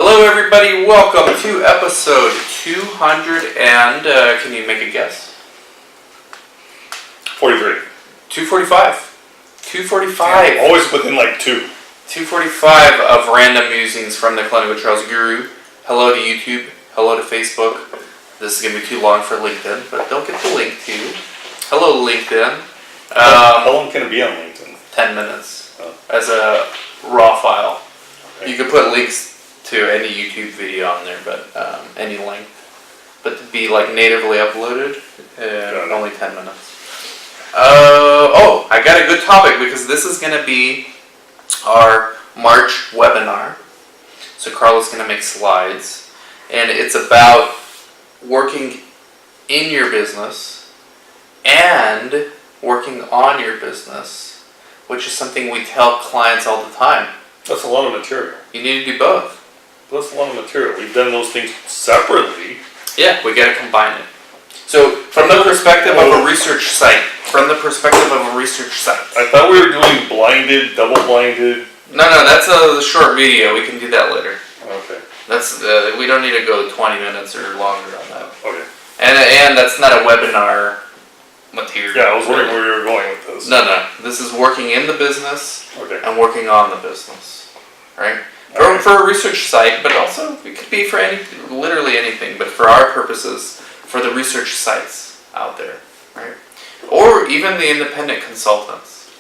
Hello everybody, welcome to episode 200 and, can you make a guess? 43. 245. 245. Yeah, always within like two. 245 of random musings from the Clinical Trials Guru. Hello to YouTube, hello to Facebook. This is going to be too long for LinkedIn, but they'll get the link too. Hello LinkedIn. How long can it be on LinkedIn? 10 minutes as a raw file. Okay. You can put links to any YouTube video on there, but any length. But to be like natively uploaded, only 10 minutes. I got a good topic because this is going to be our March webinar. So Carla's going to make slides, and it's about working in your business and working on your business, which is something we tell clients all the time. That's a lot of material. You need to do both. That's a lot of material. We've done those things separately. Yeah, we got to combine it. So, from the perspective of a research site, I thought we were doing blinded, double-blinded. No, that's a short video. We can do that later. Okay. That's we don't need to go 20 minutes or longer on that. Okay. And that's not a webinar material. Yeah, I was wondering where you were going with this. No. This is working in the business Okay. and working on the business, right? For a research site, but also it could be for literally anything. But for our purposes, for the research sites out there, right? Or even the independent consultants,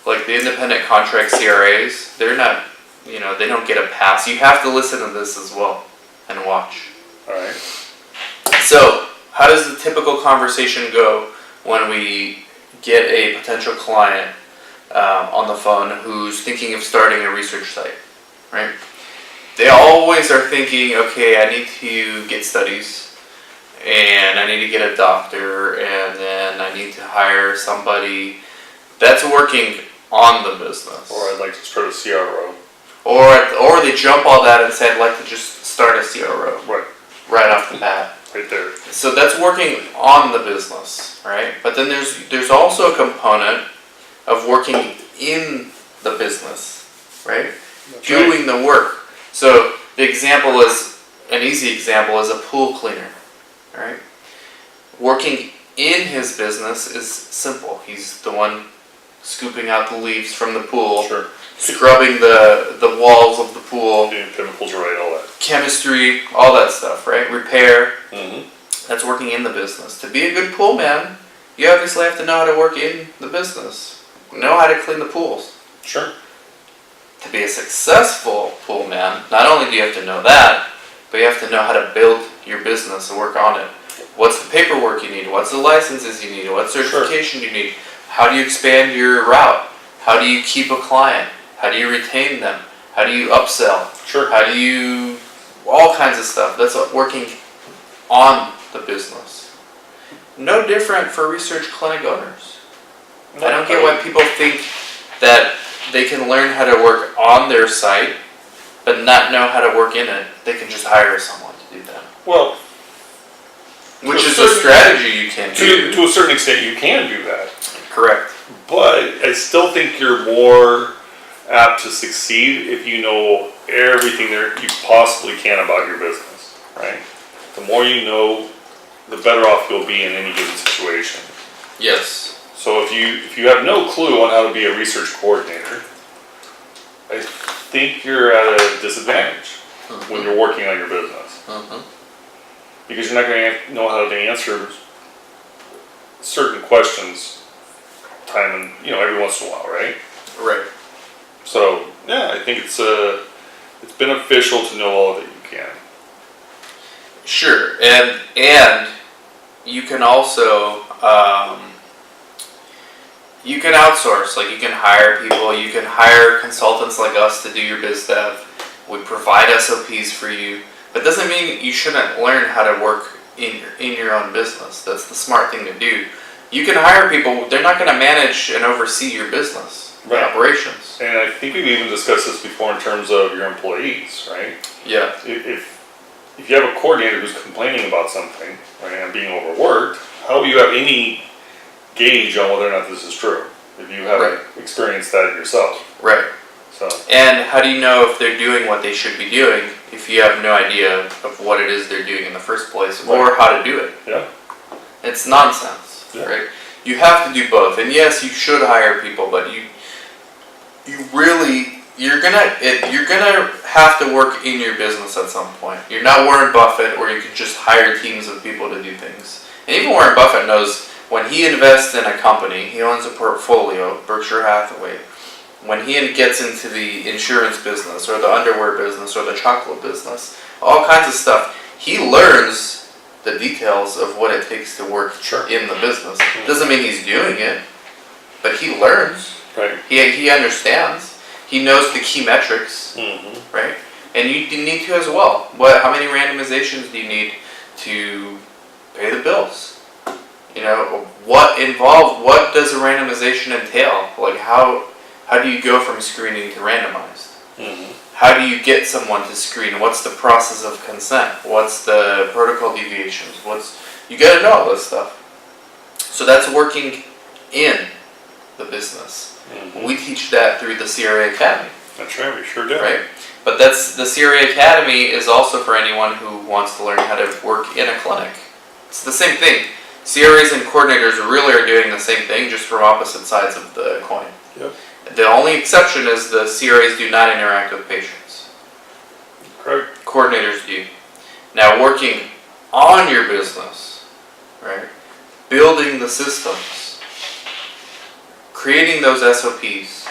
like the independent contract CRAs. They're not, they don't get a pass. You have to listen to this as well and watch. All right. So, how does the typical conversation go when we get a potential client on the phone who's thinking of starting a research site, right? They always are thinking, okay, I need to get studies, and I need to get a doctor, and then I need to hire somebody that's working on the business. Or I'd like to start a CRO. Or they jump all that and say, I'd like to just start a CRO. Right off the bat. Right there. So that's working on the business, right? But then there's also a component of working in the business, right? That's Doing the work. So the example is, an easy example is a pool cleaner, right? Working in his business is simple. He's the one scooping out the leaves from the pool, Sure. scrubbing the walls of the pool, Doing chemicals right, all that. chemistry, all that stuff, right? Repair. Mm-hmm. That's working in the business. To be a good pool man, you obviously have to know how to work in the business. Know how to clean the pools. Sure. To be a successful pool man, not only do you have to know that, but you have to know how to build your business and work on it. What's the paperwork you need? What's the licenses you need? What certification you need? How do you expand your route? How do you keep a client? How do you retain them? How do you upsell? Sure. How do you... all kinds of stuff. That's working on the business. No different for research clinic owners. I don't get why people think that they can learn how to work on their site, but not know how to work in it. They can just hire someone to do that. Well, which is a strategy you can do. To a certain extent, you can do that. Correct. But I still think you're more apt to succeed if you know everything there you possibly can about your business, right? The more you know, the better off you'll be in any given situation. Yes. So if you have no clue on how to be a research coordinator, I think you're at a disadvantage when you're working on your business. Because you're not going to know how to answer certain questions time and every once in a while, right? Right. So yeah, I think it's beneficial to know all that you can. Sure, and you can also you can outsource. Like you can hire people. You can hire consultants like us to do your biz dev. We provide SOPs for you, but doesn't mean you shouldn't learn how to work in your own business. That's the smart thing to do. You can hire people. They're not going to manage and oversee your business operations. And I think we've even discussed this before in terms of your employees, right? Yeah. If you have a coordinator who's complaining about something, right, and being overworked, how will you have any gauge on whether or not this is true? if you haven't experienced that yourself. Right. So, And how do you know if they're doing what they should be doing if you have no idea of what it is they're doing in the first place or how to do it? yeah. It's nonsense, Yeah. right? You have to do both. And yes, you should hire people, but you're gonna have to work in your business at some point. You're not Warren Buffett, or you can just hire teams of people to do things. And even Warren Buffett knows when he invests in a company, he owns a portfolio, Berkshire Hathaway. When he gets into the insurance business, or the underwear business, or the chocolate business, all kinds of stuff, he learns the details of what it takes to work in the business. Doesn't mean he's doing it, but he learns. Right. He understands. He knows the key metrics, right? And you need to as well. How many randomizations do you need to pay the bills? You know, what does a randomization entail? Like how do you go from screening to randomized? How do you get someone to screen? What's the process of consent? What's the protocol deviations? You gotta know all this stuff. So that's working in the business. We teach that through the CRA Academy. That's right, we sure do. Right? But the CRA Academy is also for anyone who wants to learn how to work in a clinic. It's the same thing. CRAs and coordinators really are doing the same thing, just from opposite sides of the coin. Yep. The only exception is the CRAs do not interact with patients. Correct. Coordinators do. Now, working on your business, right? Building the systems, creating those SOPs,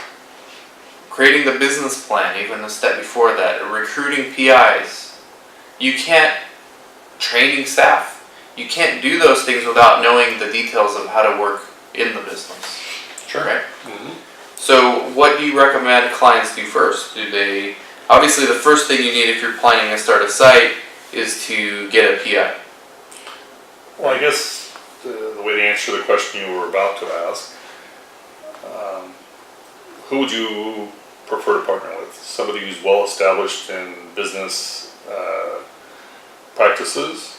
creating the business plan, even a step before that, recruiting PIs. You can't, training staff. You can't do those things without knowing the details of how to work in the business. Sure. Right? So what do you recommend clients do first? Obviously the first thing you need if you're planning to start a site is to get a PI. Well, I guess the way to answer the question you were about to ask, who would you prefer to partner with? Somebody who's well established in business practices,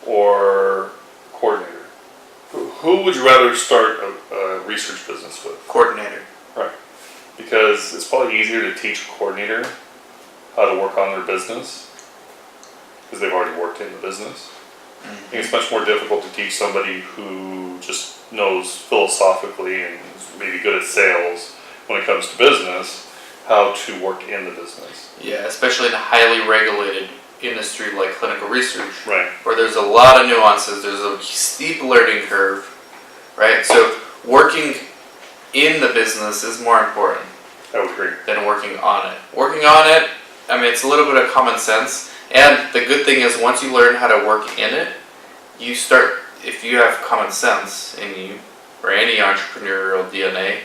or coordinator? Who would you rather start a research business with? Coordinator. Right. Because it's probably easier to teach a coordinator how to work on their business, because they've already worked in the business. I think it's much more difficult to teach somebody who just knows philosophically and is maybe good at sales when it comes to business, how to work in the business. Yeah, especially in a highly regulated industry like clinical research, Right. where there's a lot of nuances, there's a steep learning curve, right? So working in the business is more important I would agree. than working on it. Working on it, I mean, it's a little bit of common sense, and the good thing is once you learn how to work in it, you start, if you have common sense in you, or any entrepreneurial DNA,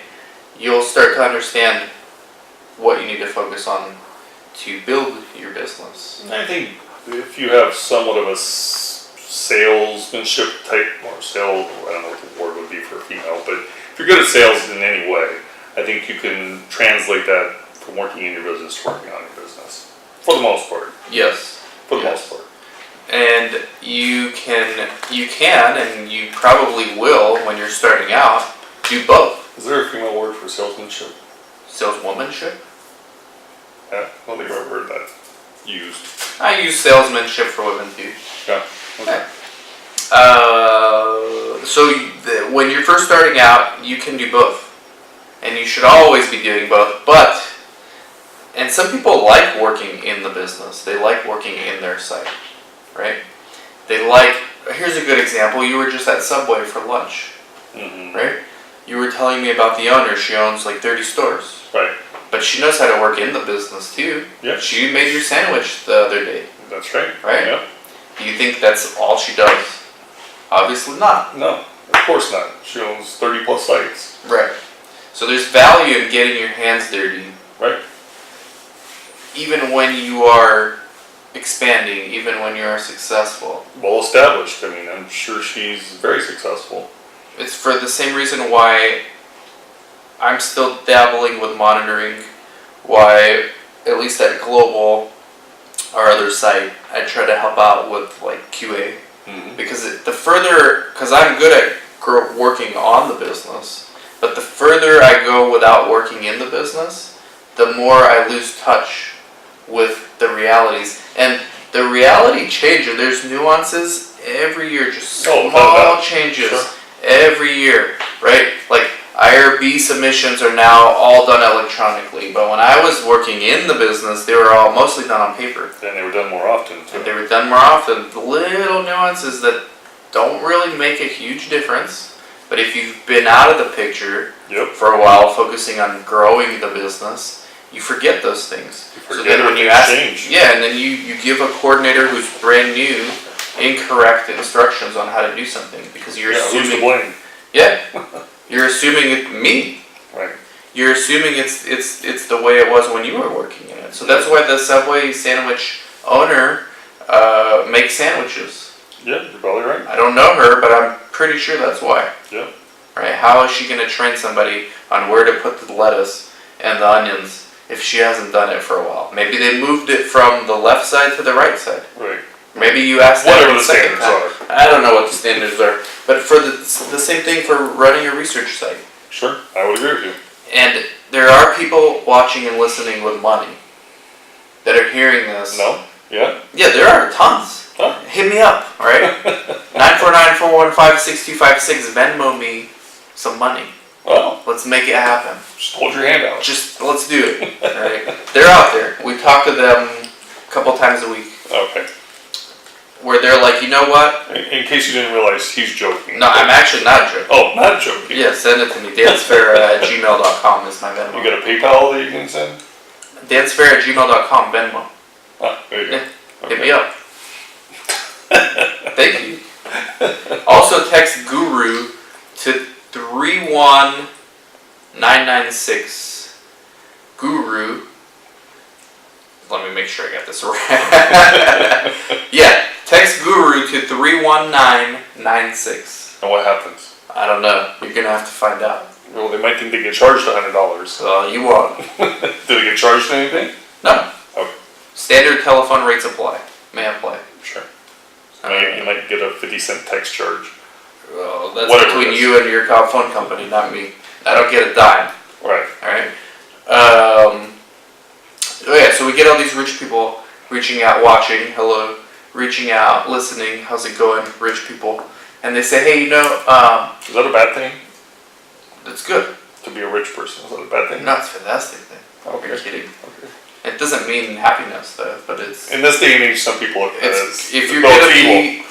you'll start to understand what you need to focus on to build your business. I think if you have somewhat of a salesmanship type, or sale, I don't know what the word would be for a female, but if you're good at sales in any way, I think you can translate that from working in your business to working on your business. For the most part. Yes. For the Yes. most part. And you can, and you probably will when you're starting out, do both. Is there a female word for salesmanship? Saleswomanship? Yeah, I don't think I've ever heard that used. I use salesmanship for women too. Yeah. Okay. When you're first starting out, you can do both. And you should always be doing both. And some people like working in the business. They like working in their site, right? Here's a good example. You were just at Subway for lunch, right? You were telling me about the owner. She owns like 30 stores. Right. But she knows how to work in the business too. Yeah. She made your sandwich the other day. That's right. Right? Yeah. Do you think that's all she does? Obviously not. No, of course not. She owns 30 plus sites. Right. So there's value in getting your hands dirty. Right. Even when you are expanding, even when you are successful. Well established. I mean, I'm sure she's very successful. It's for the same reason why I'm still dabbling with monitoring, why at least at Global, our other site, I try to help out with like QA. Because I'm good at working on the business, But the further I go without working in the business, the more I lose touch with the realities. And the reality changes. There's nuances every year, just Oh, small changes Sure. every year, right? Like IRB submissions are now all done electronically, but when I was working in the business, they were all mostly done on paper. Then they were done more often And too. they were done more often. Little nuances that don't really make a huge difference. But if you've been out of the picture Yep. for a while, focusing on growing the business, you forget those things. You So forget then when you everything's ask, changed. yeah, and then you give a coordinator who's brand new incorrect instructions on how to do something because you're Yeah, who's to assuming, blame? yeah, you're assuming it me. Right. You're assuming it's the way it was when you were working in it. So that's why the Subway sandwich owner makes sandwiches. Yeah, you're probably right. I don't know her, but I'm pretty sure that's why. Yeah. Right? How is she going to train somebody on where to put the lettuce and the onions if she hasn't done it for a while? Maybe they moved it from the left side to the right side. Right. Maybe you asked that Whatever the the second standards time. I don't know what the standards are, but for the same thing for running a research site. Sure, I would agree with you. And there are people watching and listening with money that are hearing this. No? Yeah? Yeah, there are tons. Huh? Hit me up, alright? 949-415-6256, Venmo me some money. Well, Let's make it happen. just hold your hand out. Just, let's do it, alright? They're out there. We talk to them a couple times a week Okay. where they're like, you know what? In case you didn't realize, he's joking. No, I'm actually not joking. Oh, not joking. Yeah, send it to me. dancefare@gmail.com is my Venmo. You got a PayPal that you can send? dancefare@gmail.com, Venmo. Ah, there you go. Yeah. Hit me up. Thank you. Also text Guru to 31996. Guru. Let me make sure I got this right. Yeah, text Guru to 31996. And what happens? I don't know. You're gonna have to find out. Well, they might think they get charged $100. So you won't. Do they get charged anything? No. Okay. Standard telephone rates apply. May apply. Sure. You might get a 50-cent text charge. Well, that's Whatever it between is. you and your phone company, not me. I don't get a dime. Right. Alright? Oh yeah, so we get all these rich people reaching out, watching, hello, reaching out, listening, how's it going, rich people. And they say, hey, Is that a bad thing? that's good. To be a rich person? Is that a bad thing? No, it's a fantastic thing. Okay. You're kidding. Okay. It doesn't mean happiness though, but it's... In this day and age, some people look at it It's, as if you're both gonna evil.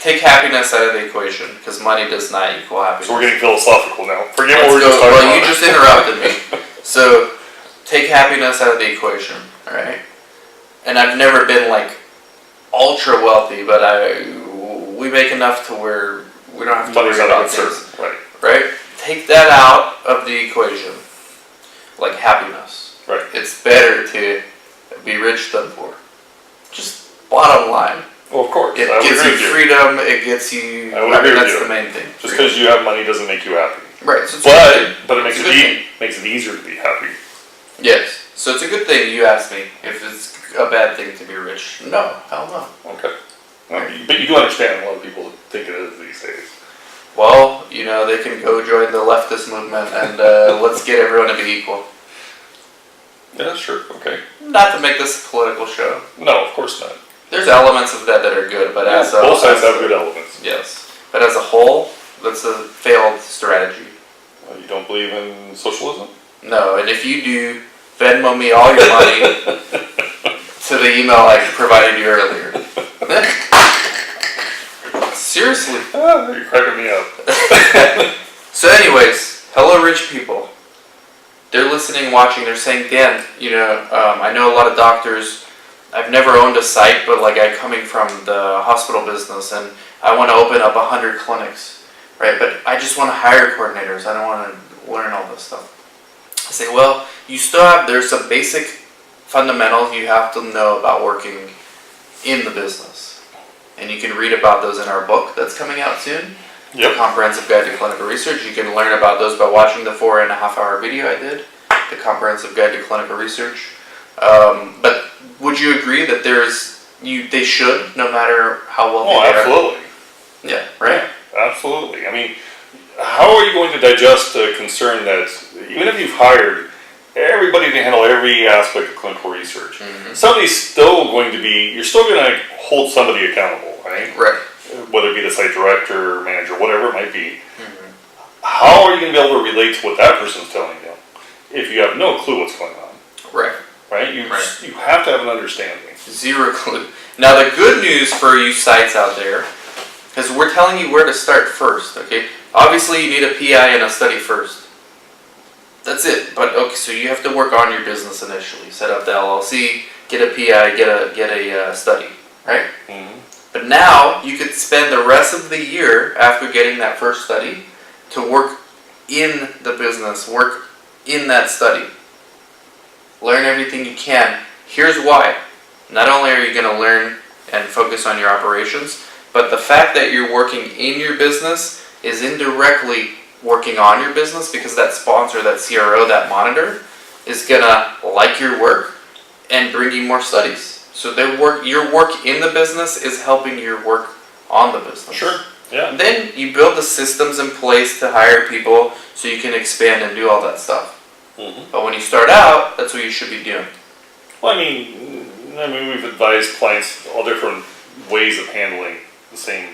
take happiness out of the equation, because money does not equal happiness. So we're getting philosophical now. Forget Let's what we were go. just talking Well, about. you just interrupted me. So, take happiness out of the equation, alright? And I've never been like ultra wealthy, but we make enough to where we don't have to Money's worry not a about concern. things, Right. right? Take that out of the equation, like happiness. Right. It's better to be rich than poor. Just bottom line. Well, of course. It I would gets agree you with you. freedom, it gets you... I would agree with that's you. the main thing. Just because you have money doesn't make you happy. Right, so it's a good thing. But it makes It's a it, good thing. makes it easier to be happy. Yes. So it's a good thing you asked me if it's a bad thing to be rich. No, hell no. Okay. But you do understand a lot of people think it is these days. Well, they can go join the leftist movement and let's get everyone to be equal. Yeah, sure. Okay. Not to make this a political show. No, of course not. There's elements of that are good, but as a... Both sides have good elements. Yes. But as a whole, that's a failed strategy. You don't believe in socialism? No, and if you do, Venmo me all your money to the email I provided you earlier. Seriously. Ah, you're cracking me up. So anyways, hello rich people. They're listening, watching, they're saying, Dan, I know a lot of doctors, I've never owned a site, but like I'm coming from the hospital business and I want to open up 100 clinics, right? But I just want to hire coordinators, I don't want to learn all this stuff. I say, well, there's some basic fundamentals you have to know about working in the business. And you can read about those in our book that's coming out soon. Yep. Comprehensive Guide to Clinical Research. You can learn about those by watching the 4.5-hour video I did, the Comprehensive Guide to Clinical Research. But would you agree that they should, no matter how wealthy Oh, they are? absolutely. Yeah, right? Yeah, absolutely. I mean, how are you going to digest a concern that even if you've hired everybody to handle every aspect of clinical research, somebody's still going to be, you're still going to hold somebody accountable, right? Right. Whether it be the site director, manager, whatever it might be. How are you going to be able to relate to what that person's telling you if you have no clue what's going on? Right. Right? You have to have an understanding. Zero clue. Now the good news for you sites out there is we're telling you where to start first, okay? Obviously you need a PI and a study first. That's it. But okay, so you have to work on your business initially. Set up the LLC, get a PI, get a study, right? But now you could spend the rest of the year after getting that first study to work in the business, work in that study. Learn everything you can. Here's why. Not only are you going to learn and focus on your operations, but the fact that you're working in your business is indirectly working on your business, because that sponsor, that CRO, that monitor is going to like your work and bring you more studies. So your work in the business is helping your work on the business. Sure. Yeah. And then you build the systems in place to hire people so you can expand and do all that stuff. But when you start out, that's what you should be doing. Well, I mean, we've advised clients all different ways of handling the same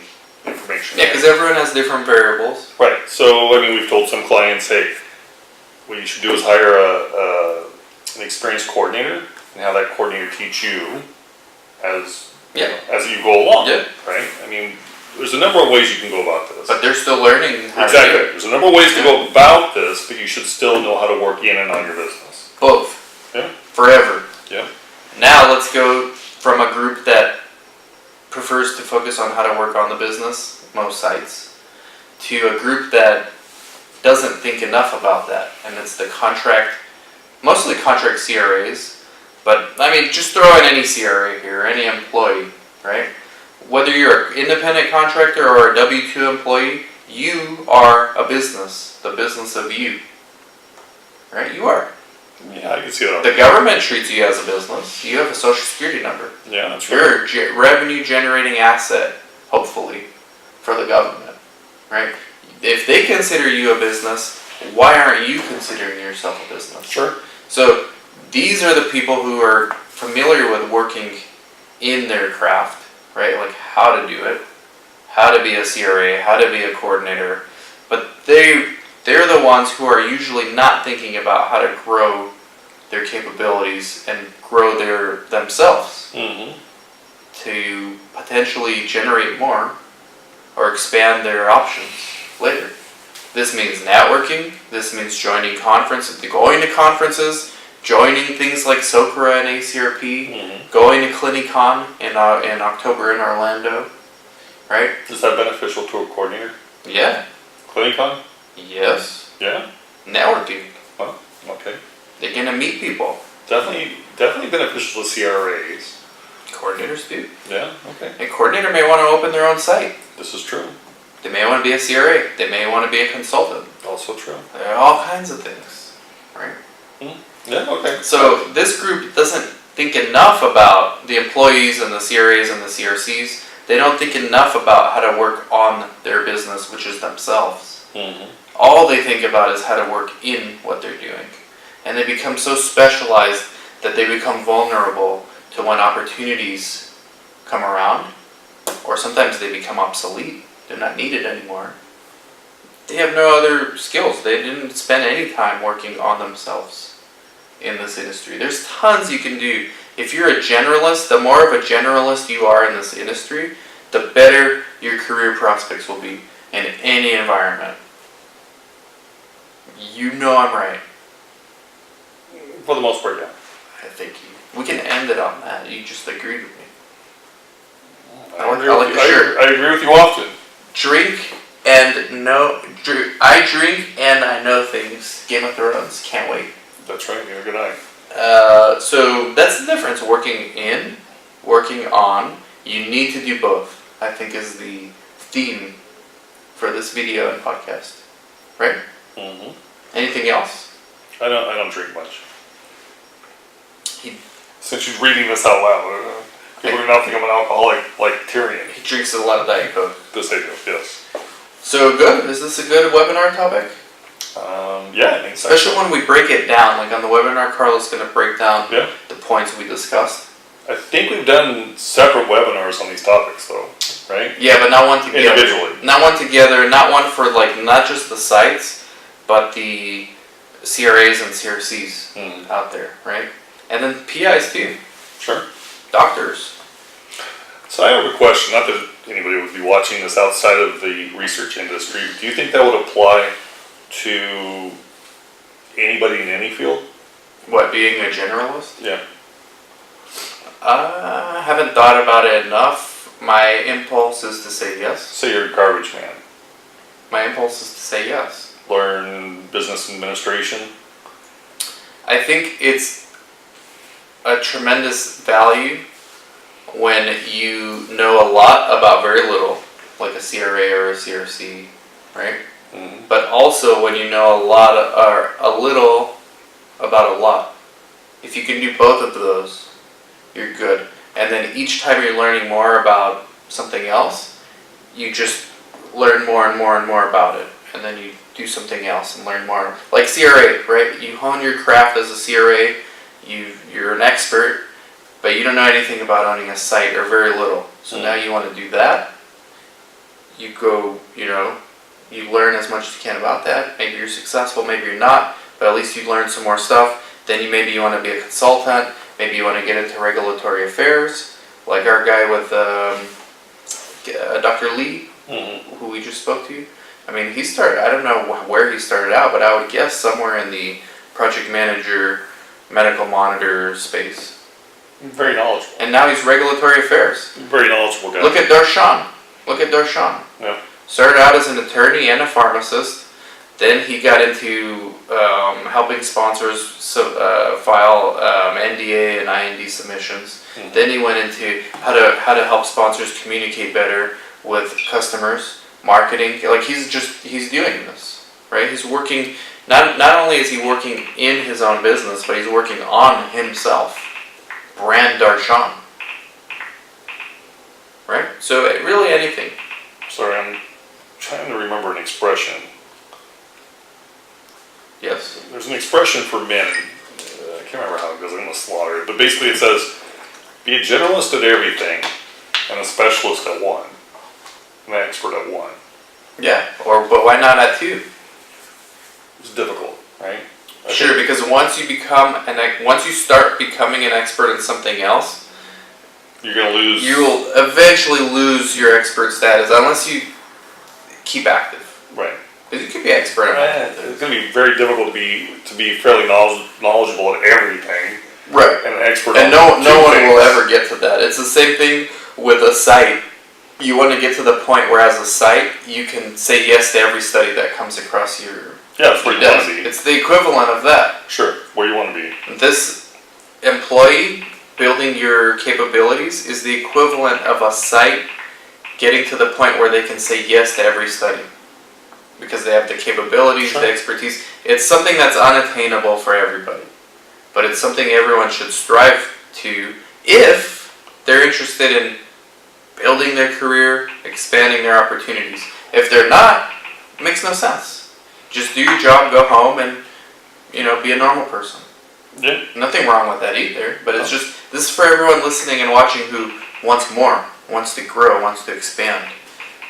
information. Yeah, because everyone has different variables. Right. So, I mean, we've told some clients, hey, what you should do is hire an experienced coordinator and have that coordinator teach you as you go along. Yeah. Right? I mean, there's a number of ways you can go about this. But they're still learning how to Exactly. do it. There's a number of ways to go about this, but you should still know how to work in and on your business. Both. Yeah. Forever. Yeah. Now let's go from a group that prefers to focus on how to work on the business, most sites, to a group that doesn't think enough about that. And it's the mostly contract CRAs, but I mean, just throw in any CRA here, any employee, right? Whether you're an independent contractor or a W-2 employee, you are a business, the business of you, right? You are. Yeah, I can see that. The government treats you as a business. You have a social security number. Yeah, that's right. You're a revenue generating asset, hopefully, for the government, right? If they consider you a business, why aren't you considering yourself a business? Sure. So these are the people who are familiar with working in their craft, right? Like how to do it, how to be a CRA, how to be a coordinator. But they're the ones who are usually not thinking about how to grow their capabilities and grow themselves to potentially generate more or expand their options later. This means networking. This means joining conferences, going to conferences, joining things like SOCRA and ACRP, going to CliniCon in October in Orlando, right? Is that beneficial to a coordinator? Yeah. CliniCon? Yes. Yeah. Networking. Well, okay. They're gonna meet people. Definitely beneficial to CRAs. Coordinators do. Yeah. Okay. A coordinator may want to open their own site. This is true. They may want to be a CRA. They may want to be a consultant. Also true. There are all kinds of things, right? Yeah. Okay. So this group doesn't think enough about the employees and the CRAs and the CRCs. They don't think enough about how to work on their business, which is themselves. All they think about is how to work in what they're doing. And they become so specialized that they become vulnerable to when opportunities come around, or sometimes they become obsolete. They're not needed anymore. They have no other skills. They didn't spend any time working on themselves in this industry. There's tons you can do. If you're a generalist, the more of a generalist you are in this industry, the better your career prospects will be in any environment. You know I'm right. For the most part, yeah. I think we can end it on that. You just agreed with me. I agree with you often. I drink and I know things. Game of Thrones, can't wait. That's right, you have a good eye. So that's the difference, working in, working on. You need to do both, I think is the theme for this video and podcast. Right? Anything else? I don't drink much. Since you're reading this out loud, people do not think I'm an alcoholic like Tyrion. He drinks a lot of Diet Coke. This I do, yes. So good. Is this a good webinar topic? Yeah, I think so. Especially when we break it down. Like on the webinar, Carlos going to break down Yeah. the points we discussed. I think we've done separate webinars on these topics though, right? Yeah, but not one together. Individually. Not one together. Not one for like not just the sites, but the CRAs and CRCs out there, right? And then PIs too. Sure. Doctors. So I have a question, not that anybody would be watching this outside of the research industry. Do you think that would apply to anybody in any field? What, being a generalist? Yeah. I haven't thought about it enough. My impulse is to say yes. Say you're a garbage man. My impulse is to say yes. Learn business administration. I think it's a tremendous value when you know a lot about very little, like a CRA or a CRC, right? Mm-hmm. But also when you know or a little about a lot. If you can do both of those, you're good. And then each time you're learning more about something else, you just learn more and more and more about it. And then you do something else and learn more. Like CRA, right? You hone your craft as a CRA, you're an expert, but you don't know anything about owning a site or very little. So now you want to do that. You go, you learn as much as you can about that. Maybe you're successful, maybe you're not, but at least you've learned some more stuff. Then maybe you want to be a consultant, maybe you want to get into regulatory affairs, like our guy with Dr. Lee, who we just spoke to. I mean, I don't know where he started out, but I would guess somewhere in the project manager, medical monitor space. Very knowledgeable. And now he's regulatory affairs. Very knowledgeable guy. Look at Darshan. Yeah. Started out as an attorney and a pharmacist. Then he got into helping sponsors file NDA and IND submissions. Mm-hmm. Then he went into how to help sponsors communicate better with customers, marketing. Like he's doing this, right? He's working. Not only is he working in his own business, but he's working on himself. Brand Darshan. Right? So really anything. Sorry, I'm trying to remember an expression. Yes. There's an expression for men. I can't remember how it goes. I'm going to slaughter it. But basically it says, be a generalist at everything and a specialist at one. An expert at one. Yeah. But why not at two? It's difficult, right? Sure, because once you start becoming an expert in something else, you're going to lose. You will eventually lose your expert status unless you keep active. Right. Because you could be expert at everything. It's going to be very difficult to be fairly knowledgeable at everything. Right. And an expert and on no one will ever get to that. It's the same thing with a site. You want to get to the point where as a site, you can say yes to every study that comes across your that's where you want to be. It's the equivalent of that. Sure, where you want to be. This employee building your capabilities is the equivalent of a site getting to the point where they can say yes to every study. Because they have the capabilities, Sure. the expertise. It's something that's unattainable for everybody. But it's something everyone should strive to if they're interested in building their career, expanding their opportunities. If they're not, it makes no sense. Just do your job, go home, and be a normal person. Yeah. Nothing wrong with that either. But it's just this is for everyone listening and watching who wants more, wants to grow, wants to expand,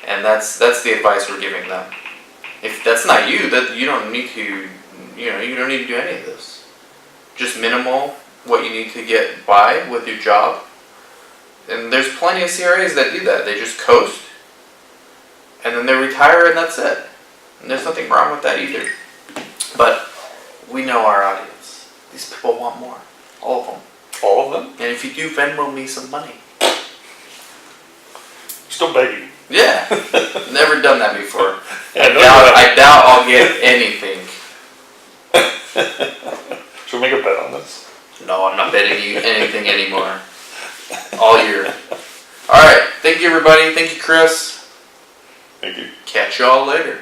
and that's the advice we're giving them. If that's not you, that you don't need to, you don't need to do any of this. Just minimal what you need to get by with your job. And there's plenty of CRAs that do that. They just coast, and then they retire, and that's it. And there's nothing wrong with that either. But we know our audience. These people want more. All of them. All of them? And if you do, Venmo me some money. Still begging. Yeah. Never done that before. Yeah, I doubt I'll get anything. Should we make a bet on this? No, I'm not betting you anything anymore. All year. Alright. Thank you, everybody. Thank you, Chris. Thank you. Catch y'all later.